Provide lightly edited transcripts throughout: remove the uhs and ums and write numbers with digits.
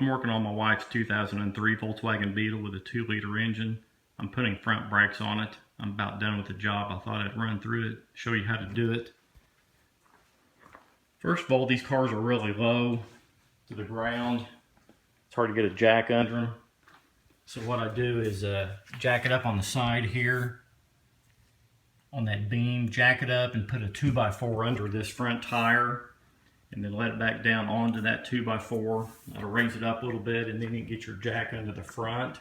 I'm working on my wife's 2003 Volkswagen Beetle with a 2-liter engine. I'm putting front brakes on it. I'm about done with the job. I thought I'd run through it, show you how to do it. First of all, these cars are really low to the ground. It's hard to get a jack under them. So what I do is jack it up on the side here, on that beam, jack it up and put a 2x4 under this front tire, and then let it back down onto that 2x4. That'll raise it up a little bit, and then you get your jack under the front.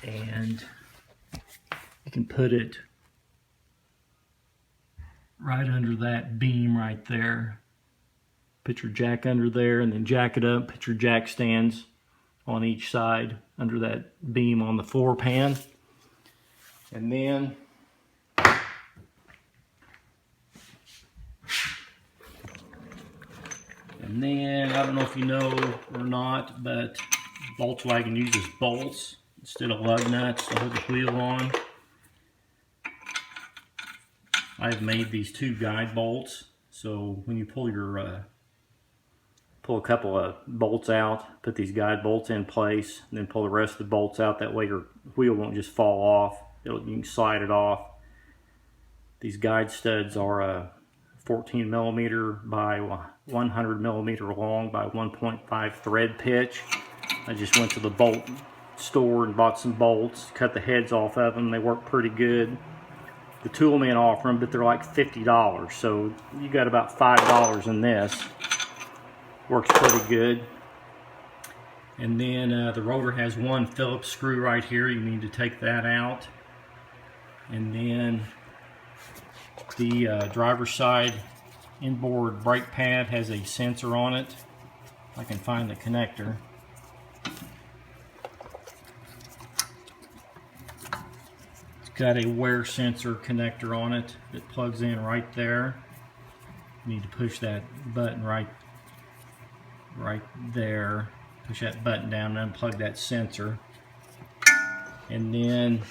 And you can put it right under that beam right there. Put your jack under there and then jack it up. Put your jack stands on each side under that beam on the floor pan. And then I don't know if you know or not, but Volkswagen uses bolts instead of lug nuts to hold the wheel on. I've made these 2 guide bolts, so when you pull your pull a couple of bolts out, put these guide bolts in place, and then pull the rest of the bolts out. That way your wheel won't just fall off. You can slide it off. These guide studs are 14 millimeter by 100 millimeter long by 1.5 thread pitch. I just went to the bolt store and bought some bolts, cut the heads off of them. They work pretty good. The tool man offer them, but they're like $50, so you got about $5 in this. Works pretty good. And then the rotor has 1 Phillips screw right here. You need to take that out. And then the driver's side inboard brake pad has a sensor on it. I can find the connector. It's got a wear sensor connector on it that plugs in right there. You need to push that button right there. Push that button down and unplug that sensor. And then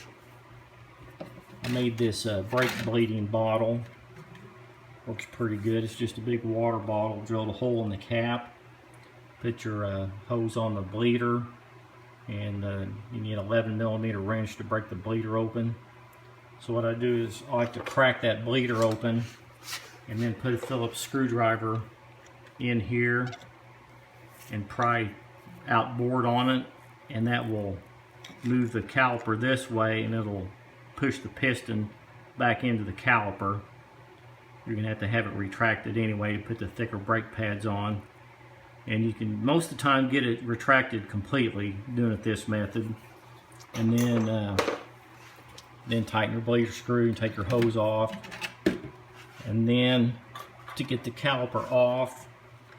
I made this brake bleeding bottle. Works pretty good. It's just a big water bottle. Drilled a hole in the cap. Put your hose on the bleeder, and you need an 11 millimeter wrench to break the bleeder open. So what I do is I like to crack that bleeder open and then put a Phillips screwdriver in here and pry outboard on it, and that will move the caliper this way, and it'll push the piston back into the caliper. You're gonna have to have it retracted anyway to put the thicker brake pads on, and you can most of the time get it retracted completely doing it this method. And then tighten your bleeder screw and take your hose off. And then to get the caliper off,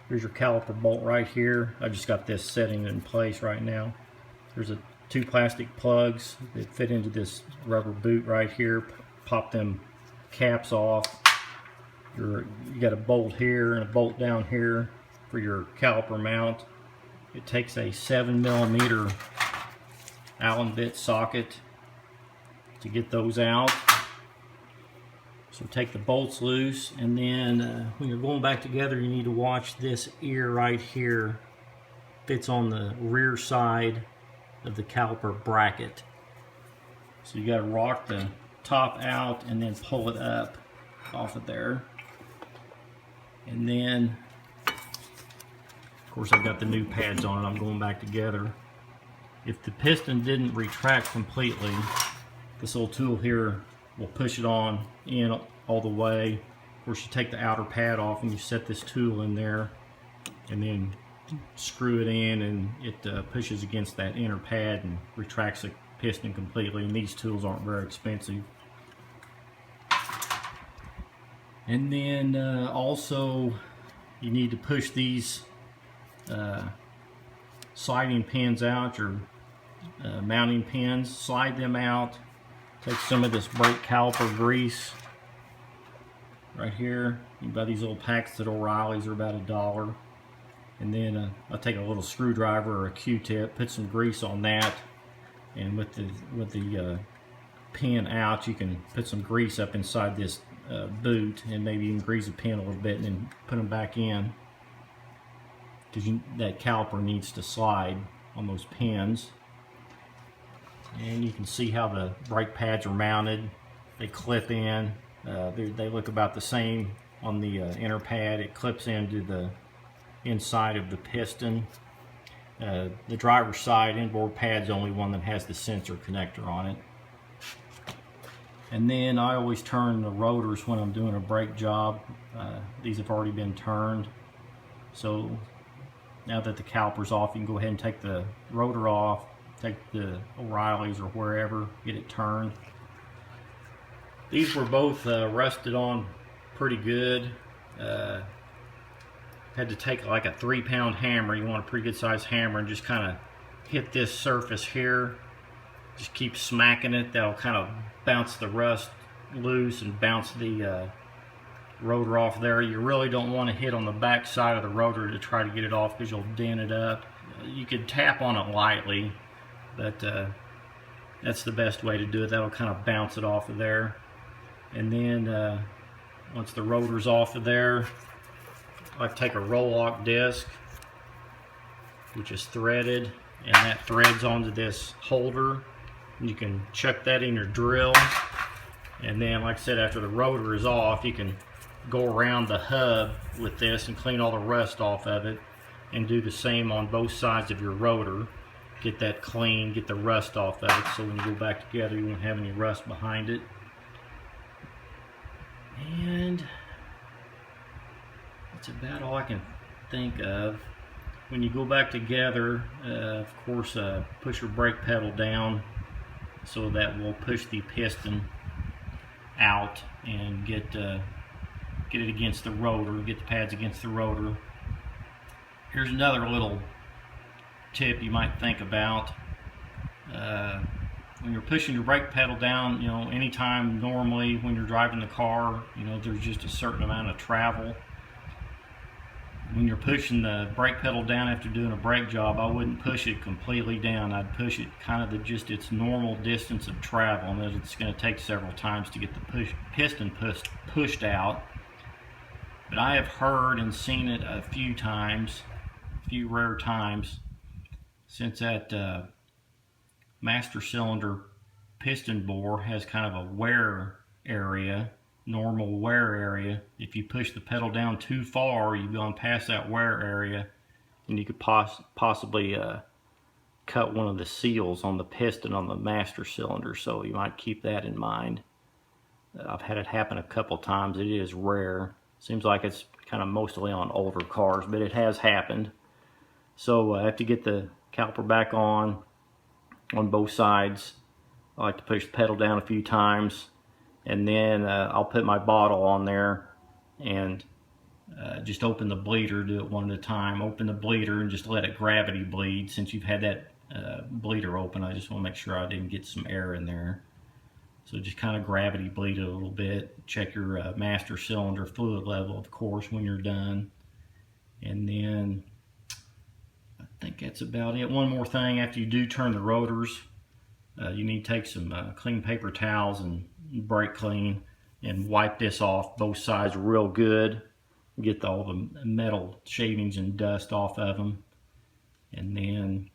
here's your caliper bolt right here. I just got this setting in place right now. There's 2 plastic plugs that fit into this rubber boot right here. Pop them caps off. You got a bolt here and a bolt down here for your caliper mount. It takes a 7 millimeter Allen bit socket to get those out. So take the bolts loose, and then when you're going back together, you need to watch this ear right here. Fits on the rear side of the caliper bracket. So you got to rock the top out and then pull it up off of there. And then, of course, I've got the new pads on it. I'm going back together. If the piston didn't retract completely, this little tool here will push it on in all the way. Of course, you take the outer pad off and you set this tool in there, and then screw it in, and it pushes against that inner pad and retracts the piston completely. And these tools aren't very expensive. And then also you need to push these sliding pins out, your mounting pins. Slide them out. Take some of this brake caliper grease right here. You can buy these little packs at O'Reilly's, are about $1. And then I'll take a little screwdriver or a Q-tip, put some grease on that, and with the pin out, you can put some grease up inside this boot, and maybe you can grease the pin a little bit and then put them back in. because that caliper needs to slide on those pins. And you can see how the brake pads are mounted. They clip in. They look about the same on the inner pad. It clips into the inside of the piston. The driver's side inboard pad's the only one that has the sensor connector on it. And then I always turn the rotors when I'm doing a brake job. These have already been turned. So now that the caliper's off, you can go ahead and take the rotor off, take the O'Reilly's or wherever, get it turned. These were both rusted on pretty good. Had to take like a 3-pound hammer. You want a pretty good sized hammer, and just kind of hit this surface here. Just keep smacking it. That'll kind of bounce the rust loose and bounce the rotor off there. You really don't want to hit on the back side of the rotor to try to get it off, because you'll dent it up. You could tap on it lightly, but that's the best way to do it. That'll kind of bounce it off of there. And then once the rotor's off of there, I take a roll-lock disc, which is threaded, and that threads onto this holder. And you can chuck that in your drill. And then, like I said, after the rotor is off, you can go around the hub with this and clean all the rust off of it, and do the same on both sides of your rotor. Get that clean, get the rust off of it, so when you go back together you won't have any rust behind it. And that's about all I can think of. When you go back together, of course, push your brake pedal down, so that will push the piston out and get it against the rotor, get the pads against the rotor. Here's another little tip you might think about. When you're pushing your brake pedal down, you know, anytime normally when you're driving the car, you know, there's just a certain amount of travel. When you're pushing the brake pedal down after doing a brake job, I wouldn't push it completely down. I'd push it kind of just its normal distance of travel, and it's going to take several times to get the piston pushed out. But I have heard and seen it a few times, a few rare times, since that master cylinder piston bore has kind of a wear area, normal wear area. If you push the pedal down too far, you've gone past that wear area, and you could possibly cut one of the seals on the piston on the master cylinder. So you might keep that in mind. I've had it happen a couple times. It is rare. Seems like it's kind of mostly on older cars, but it has happened. So I have to get the caliper back on both sides. I like to push the pedal down a few times, and then I'll put my bottle on there and just open the bleeder. Do it one at a time. Open the bleeder and just let it gravity bleed. Since you've had that bleeder open, I just want to make sure I didn't get some air in there. So just kind of gravity bleed it a little bit. Check your master cylinder fluid level, of course, when you're done. And then I think that's about it. One more thing, after you do turn the rotors, you need to take some clean paper towels and brake clean and wipe this off both sides real good. Get all the metal shavings and dust off of them. And then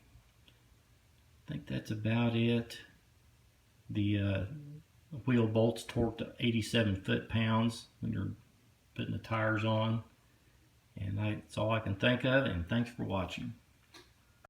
I think that's about it. The wheel bolts torqued to 87 foot-pounds when you're putting the tires on. And that's all I can think of, and thanks for watching.